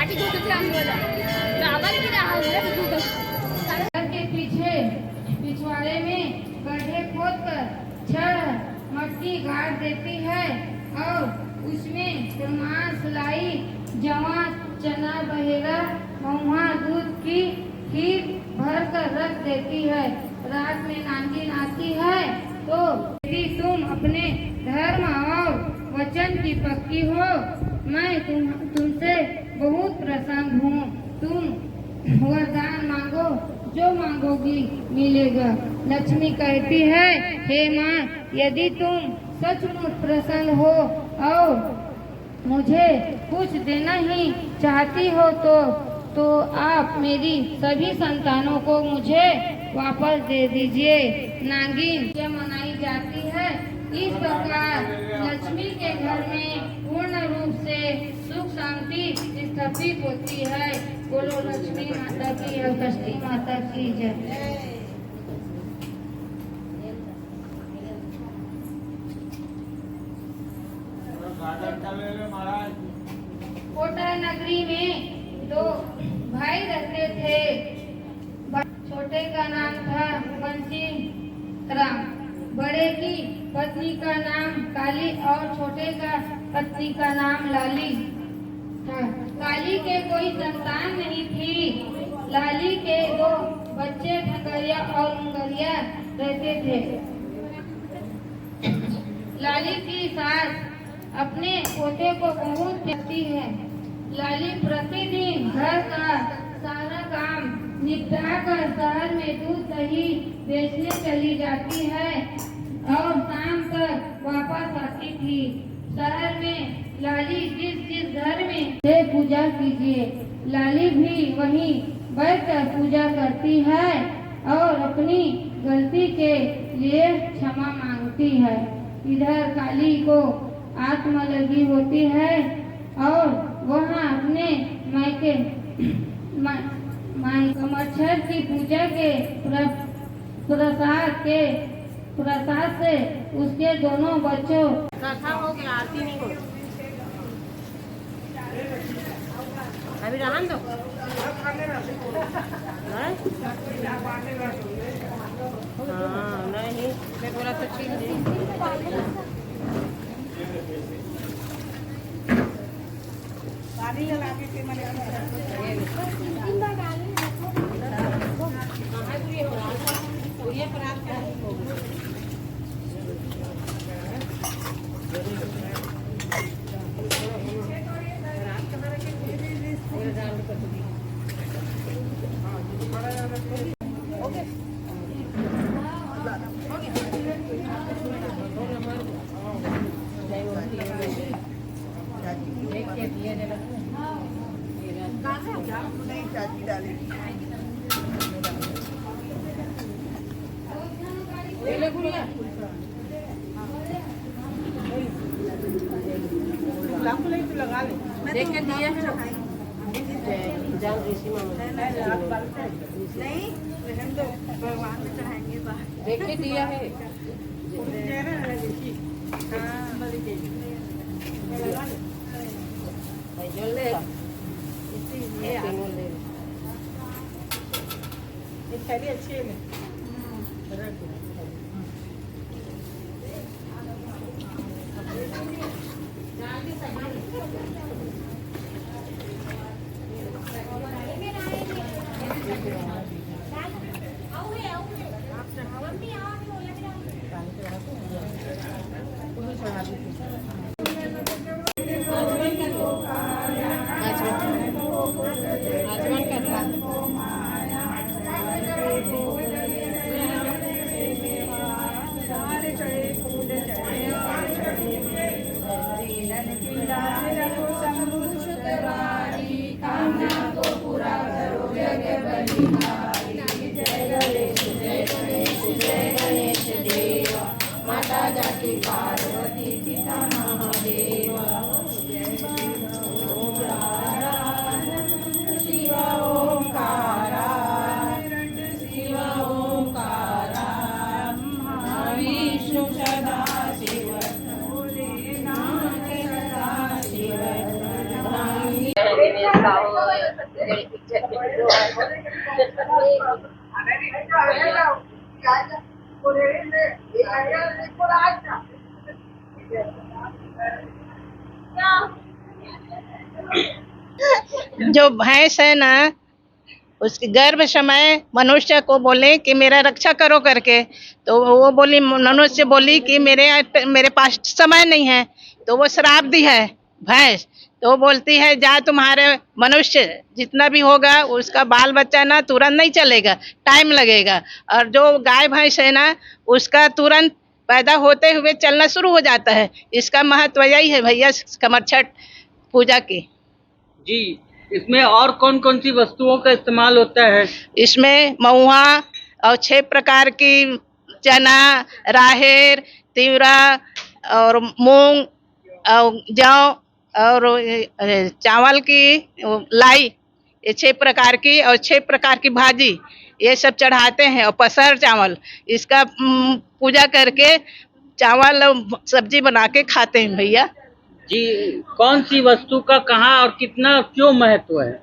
घर के पीछे पिछवाड़े में गड्ढे खोदकर छड़ मट्टी गाड़ देती है और उसमें कुरमास, लाई, जवा, चना, बहेरा, महुआ, दूध की खीर भर कर रख देती है। रात में नागिन आती है तो यदि तुम अपने धर्म और वचन की पक्की हो, मैं तुमसे बहुत प्रसन्न हूँ। तुम वरदान मांगो, जो मांगोगी मिलेगा। लक्ष्मी कहती है, हे माँ, यदि तुम सचमुच प्रसन्न हो और मुझे कुछ देना ही चाहती हो तो आप मेरी सभी संतानों को मुझे वापस दे दीजिए। नागिन ये मनाई जाती है। इस प्रकार लक्ष्मी के घर में पूर्ण रूप से सुख शांति स्थापित होती है। बोलो लक्ष्मी माता की और षष्ठी माता की जय। कोटा नगरी में दो भाई रहते थे। छोटे का नाम था बंसी राम, बड़े की पत्नी का नाम काली और छोटे का पत्नी का नाम लाली था। काली के कोई संतान नहीं थी। लाली के दो बच्चे ढंगरिया और मुंगरिया रहते थे। लाली की सास अपने पोते को बहुत कहती है। लाली प्रतिदिन घर का सारा काम निपटा कर शहर में दूध दही बेचने चली जाती है और शाम तक वापस आती थी। शहर में लाली जिस घर में से पूजा कीजिए, लाली भी वहीं बैठकर पूजा करती है और अपनी गलती के लिए क्षमा मांगती है। इधर काली को आत्मा लगी होती है और वहाँ अपने मायके मच्छर की पूजा के प्रसाद से उसके दोनों बच्चों कथा हो गया, आरती नहीं हो अभी रहन दो। हाँ नहीं मैं बोला तो ठीक है। देख के दिया है जान ऋषि नहीं भगवान में चढ़ाएंगे बाहर। देख के दिया है अच्छी है। कामना को पूरा करो जग बलिहारी। जो भैंस है ना, उसके गर्भ समय मनुष्य को बोले कि मेरा रक्षा करो करके, तो वो बोली, मनुष्य बोली कि मेरे पास समय नहीं है, तो वो श्राप दी है भैंस। तो वो बोलती है, जा तुम्हारे मनुष्य जितना भी होगा उसका बाल बच्चा ना तुरंत नहीं चलेगा, टाइम लगेगा। और जो गाय भैंस है ना, उसका तुरंत पैदा होते हुए चलना शुरू हो जाता है। इसका महत्व यही है भैया कमर छठ पूजा की। जी, इसमें और कौन कौन सी वस्तुओं का इस्तेमाल होता है? इसमें महुआ और 6 प्रकार की चना, राहेर, तिवरा और मूंग और जौ और चावल की लाई, ये 6 प्रकार की और 6 प्रकार की भाजी, ये सब चढ़ाते हैं। और पसर चावल, इसका पूजा करके चावल सब्जी बना के खाते हैं भैया जी। कौन सी वस्तु का कहाँ और कितना क्यों महत्व है?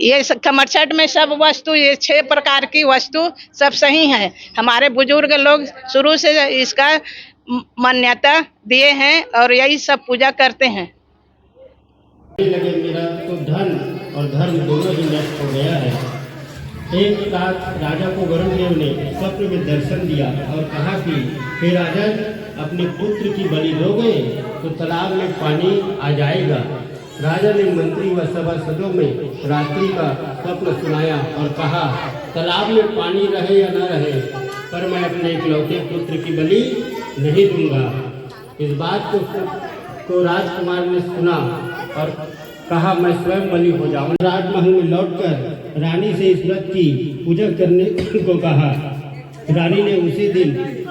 ये कमर छठ में सब वस्तु, ये 6 प्रकार की वस्तु सब सही है। हमारे बुजुर्ग लोग शुरू से इसका मान्यता दिए हैं और यही सब पूजा करते हैं। लगे मेरा तो धन और धर्म दोनों ही नष्ट हो गया है। एक रात राजा को वरुण देव ने स्वप्न में दर्शन दिया और कहा कि हे राजन, अपने पुत्र की बलि दोगे तो तालाब में पानी आ जाएगा। राजा ने मंत्री व सभासदों में रात्रि का स्वप्न सुनाया और कहा, तालाब में पानी रहे या न रहे, पर मैं अपने इकलौते पुत्र की बलि नहीं दूंगा। इस बात को राजकुमार ने सुना और कहा, मैं स्वयं बलि हो जाऊं। राजमहल में लौटकर रानी से इस व्रत की पूजा करने को कहा। रानी ने उसी दिन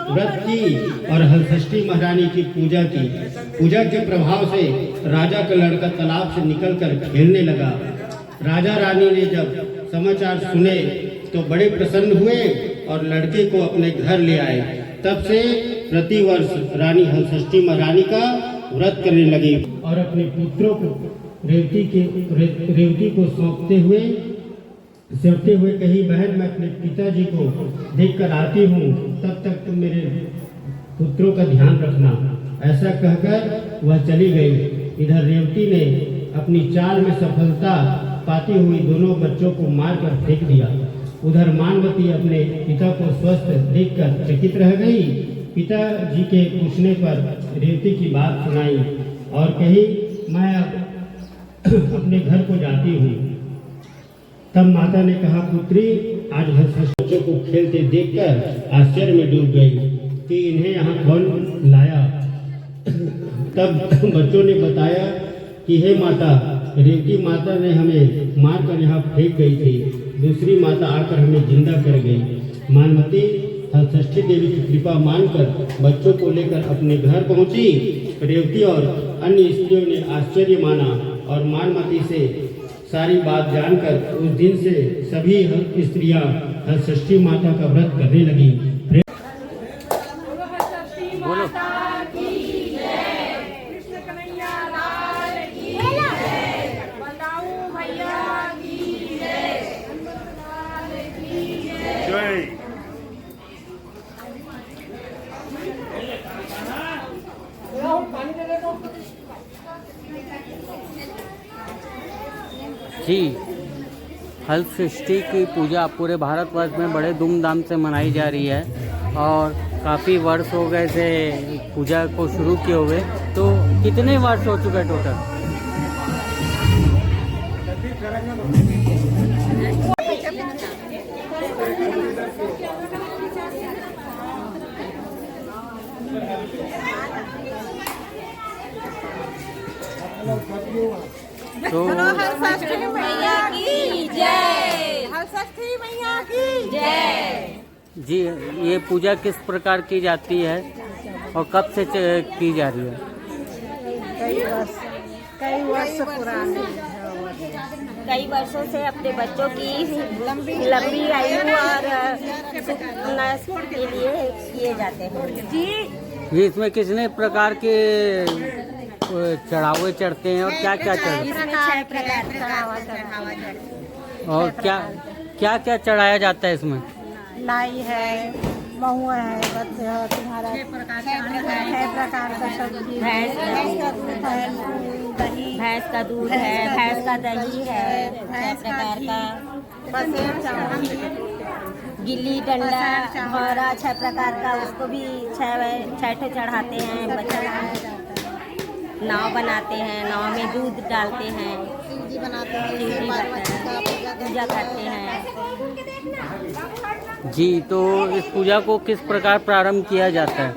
व्रत की और हलषष्ठी महारानी की पूजा की। पूजा के प्रभाव से राजा का लड़का तालाब से निकलकर खेलने लगा। राजा रानी ने जब समाचार सुने तो बड़े प्रसन्न हुए और लड़के को अपने घर ले आए। तब से प्रतिवर्ष रानी हलषष्ठी महारानी का व्रत करने लगी और अपने पुत्रों को रेवती को सौंपते हुए कही, बहन मैं अपने पिताजी को देखकर आती हूँ, तब तक तुम मेरे पुत्रों का ध्यान रखना। ऐसा कहकर वह चली गई। इधर रेवती ने अपनी चाल में सफलता पाती हुई दोनों बच्चों को मारकर फेंक दिया। उधर मानवती अपने पिता को स्वस्थ देखकर चकित रह गई। पिताजी के पूछने पर रेवती की बात सुनाई और कही, मैं अपने घर को जाती हूँ। तब माता ने कहा, पुत्री, आज बच्चों को खेलते देखकर आश्चर्य में डूब गई कि इन्हें यहाँ कौन लाया। तब बच्चों ने बताया कि हे माता, रेवती माता ने हमें मारकर यहाँ फेंक गई थी। दूसरी माता आकर हमें जिंदा कर गई। मानवती हलषष्ठी देवी की कृपा मानकर बच्चों को लेकर अपने घर पहुंची। रेवती और अन्य स्त्रियों ने आश्चर्य माना और मानवती से सारी बात जानकर उस दिन से सभी स्त्रियां हलषष्ठी माता का व्रत करने लगी। बोलो। जी, हलषष्ठी की पूजा पूरे भारतवर्ष में बड़े धूमधाम से मनाई जा रही है और काफ़ी वर्ष हो गए से पूजा को शुरू किए हुए। तो कितने वर्ष हो चुके टोटल? तो हलषष्ठी मैया की जय, हलषष्ठी मैया की जय। जी, ये पूजा किस प्रकार की जाती है और कब से की जा रही है? कई वर्ष पुराने, कई वर्षों से अपने बच्चों की लंबी आयु और सुख के लिए किए जाते हैं। जी, इसमें कितने प्रकार के चढ़ावे चढ़ते हैं और क्या क्या चढ़ते हैं? और क्या क्या क्या चढ़ाया जाता है इसमें? लाई है, महुआ है, तुम्हारा 6 प्रकार का सब्जी, भैंस का दूध है, दही, भैंस का दूध है, भैंस का दही है, 6 प्रकार का बसेर चावल, गिल्ली डंडा हमारा 6 प्रकार का, उसको भी 6 चढ़ाते हैं। बच्चा नाव बनाते हैं, नाव में दूध डालते हैं, शिवजी बनाते हैं, पूजा करते हैं। जी, तो इस पूजा को किस प्रकार प्रारंभ किया जाता है?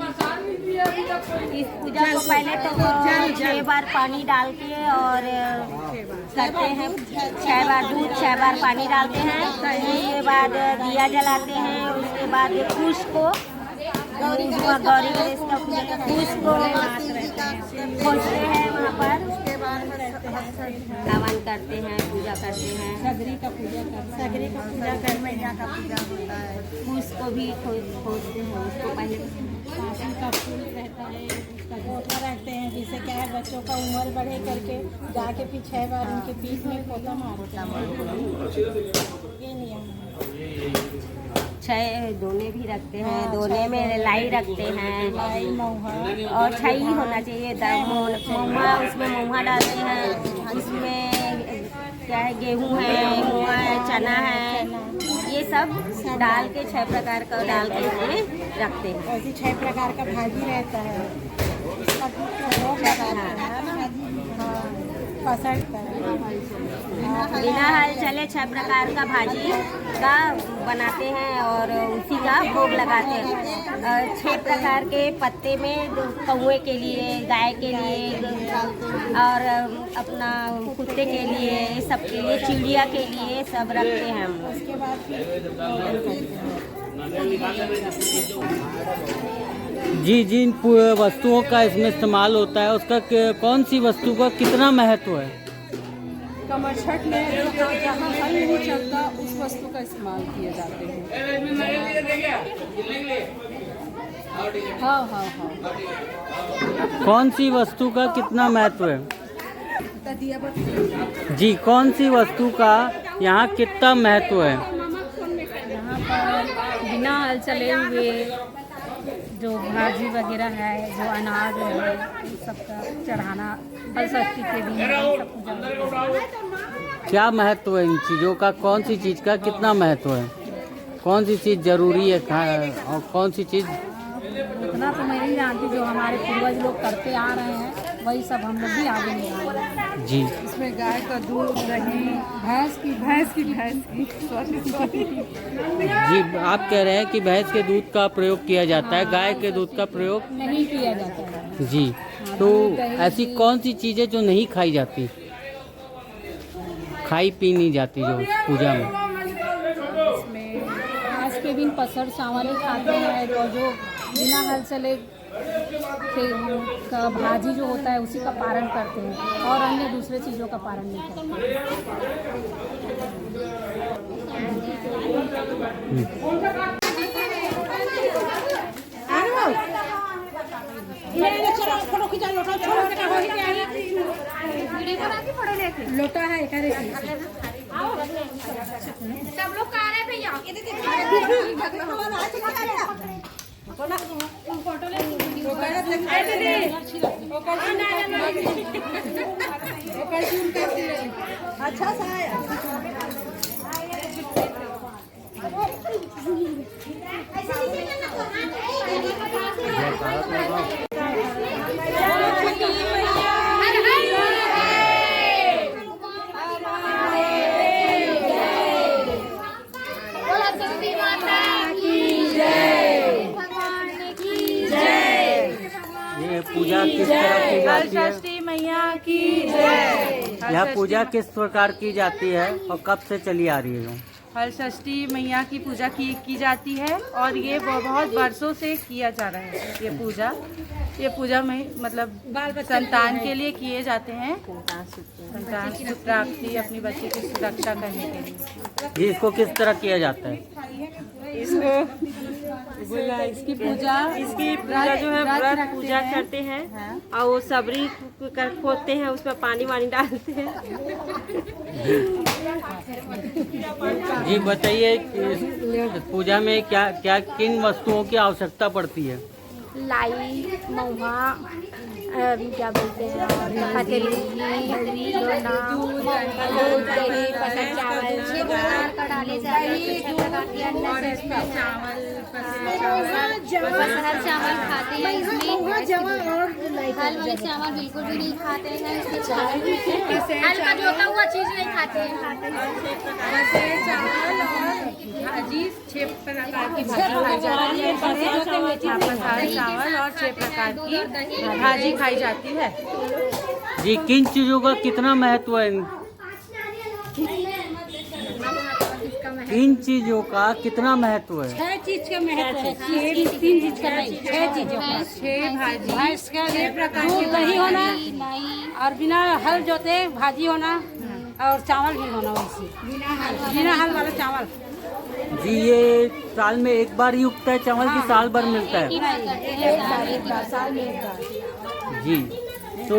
इस पूजा को पहले तो 6 बार पानी डाल के और करते हैं। 6 बार दूध, 6 बार पानी डालते हैं। उसके बाद दिया जलाते हैं। उसके बाद कुश को गौरी गणेश का कुश को खोजते हैं वहाँ पर। उसके बाद हवन करते हैं, पूजा करते हैं। सगरी का पूजा कर मैया का पूजा होता है। कुश को भी खोजते हैं। उसको पहले का फूल रहता है, उसका गोटा रहते हैं, जिससे क्या है बच्चों का उम्र बढ़े करके जाके फिर 6 बार उनके पीठ में पोता मारते हैं। ये नियम है। 6 दोने भी रखते हैं। दोने में लाई रखते हैं, और 6 ही होना चाहिए। महुआ, उसमें महुआ डालते हैं। उसमें क्या है, गेहूँ है, मुआ है, चना है, ये सब डाल के 6 प्रकार का डाल के उसमें रखते हैं। ऐसे 6 प्रकार का भाजी रहता है। बिना हल चले 6 प्रकार का भाजी का बनाते हैं और उसी का भोग लगाते हैं। 6 प्रकार के पत्ते में कौवे के लिए, गाय के लिए और अपना कुत्ते के लिए, सब के लिए, चिड़िया के लिए सब रखते हैं हम। उसके बाद जी, जिन वस्तुओं का इसमें इस्तेमाल होता है उसका कौन सी वस्तु का कितना महत्व है? कमर छठ में जहाँ हल नहीं चलता उस वस्तु का इस्तेमाल किए जाते हैं। हाँ। कौन सी वस्तु का कितना महत्व है? जी, कौन सी वस्तु का यहाँ कितना महत्व है? यहाँ पर बिना हल चले हुए जो भाजी वगैरह है, जो अनाज है, सबका चढ़ाना हल षष्ठी के दिन सब पूजा। क्या महत्व है इन चीज़ों का? कौन सी चीज़ का कितना महत्व है? कौन सी चीज़ जरूरी है और कौन सी चीज़? इतना तो मैं नहीं जानती, जो हमारे पूर्वज लोग करते आ रहे हैं वही सब हम लोग भी आगे ले आ रहे हैं। जी, इसमें गाय का दूध, दही, भैंस की जी, आप कह रहे हैं कि भैंस के दूध का प्रयोग किया जाता है, गाय के दूध का प्रयोग नहीं किया जाता है। जी, तो ऐसी कौन सी चीज़ें जो नहीं खाई जाती, खाई पी नहीं जाती जो पूजा में? इसमें आज के दिन पसर चावल खाते हैं, और जो बिना हल चले का भाजी जो होता है उसी का पारण करते हैं, और अन्य दूसरे चीज़ों का पारण नहीं करते। लोटा है सब लोग कह रहे भैया अच्छा सा पूजा किस तरह की जाती है? षष्ठी मैया की जय। यह पूजा किस प्रकार की जाती है और कब से चली आ रही है? हर षष्ठी मैया की पूजा की जाती है, और ये बहुत वर्षों से किया जा रहा है। ये पूजा में मतलब संतान के लिए किए जाते हैं, संतान की प्राप्ति, अपनी बच्चे की सुरक्षा करने के लिए। जी, इसको किस तरह किया जाता है? इसको इसकी पूजा जो है व्रत पूजा करते हैं और वो सबरी खोदते हैं, उसमें पानी वानी डालते हैं। जी बताइए कि पूजा में क्या क्या किन वस्तुओं की आवश्यकता पड़ती है? लाई, महुआ, क्या बोलते हैं, पतली, लोना, दूध, दही, पसर चावल, डाले जाते हैं, पसर चावल खाते हैं इसमें, हल वाले चावल बिल्कुल भी नहीं खाते हैं, हल का जोता हुआ चीज नहीं खाते हैं। भाजी 6 प्रकार की भाजी खाई जाती है, पसार चावल और 6 प्रकार की भाजी खाई जाती है। जी किन चीज़ों का कितना महत्व है? किन चीज़ों का कितना महत्व है? 6 चीज का महत्व है, 3 चीज का नहीं, 6 चीजों का। 6 भाजी, 6 प्रकार की दही होना और बिना हल जोते भाजी होना और चावल भी होना, वैसे बिना हल वाला चावल। जी ये साल में एक बार ही उगता है चावल की साल भर मिलता है? साल में एक बार। जी तो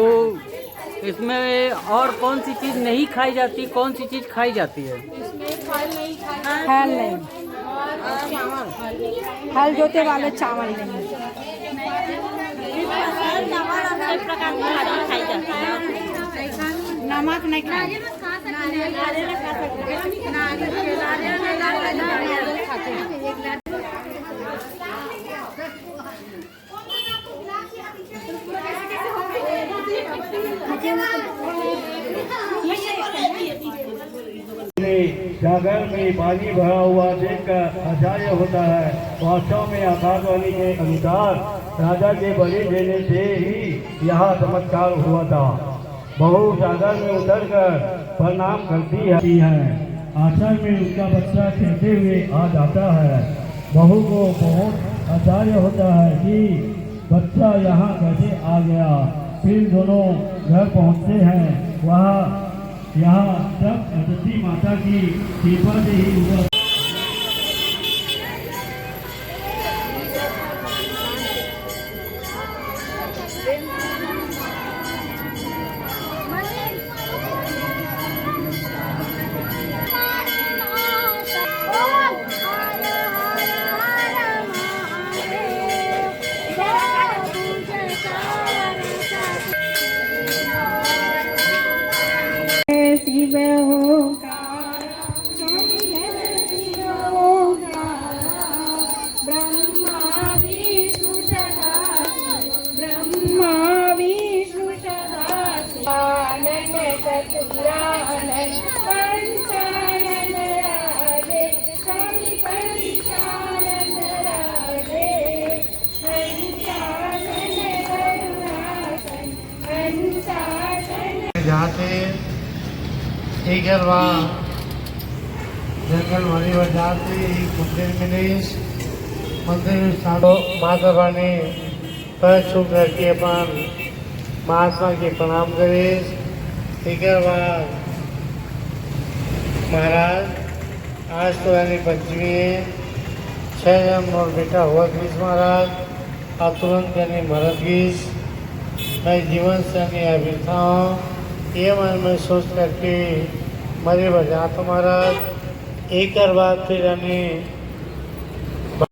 इसमें और कौन सी चीज़ नहीं खाई जाती, कौन सी चीज़ खाई जाती है? हल नहीं, हल जोते वाले चावल नहीं। 6 प्रकार की भाजी खाई जाती है। नमक नहीं खाते, जागर में पानी भरा हुआ देखकर आश्चर्य होता है। वास्तव में आकाशवाणी के अनुसार राजा के बलि देने से ही यह चमत्कार हुआ था। बहू सागर में उतरकर प्रणाम करती है। आश्रम में उसका बच्चा खेलते हुए आ जाता है। बहू को बहुत आश्चर्य होता है कि बच्चा यहाँ कैसे आ गया। फिर दोनों घर पहुँचते हैं। वह यहाँ सब अदिति माता की कृपा से ही हुआ। जाते एक जंगल वाली जाते मंदिर मिले मंदिर माता रानी पैर छू करके अपन महात्मा के प्रणाम करे। एक महाराज आज तो यानी पंचमी है, 6 जन्म और बेटा हुआ ग्रीस महाराज, अब तुरंत यानी मरद ग्रीस, मैं जीवन से यानी अभिथा हूँ। ये मन में सोच करके मरे बजा तो महाराज एक बार फिर यानी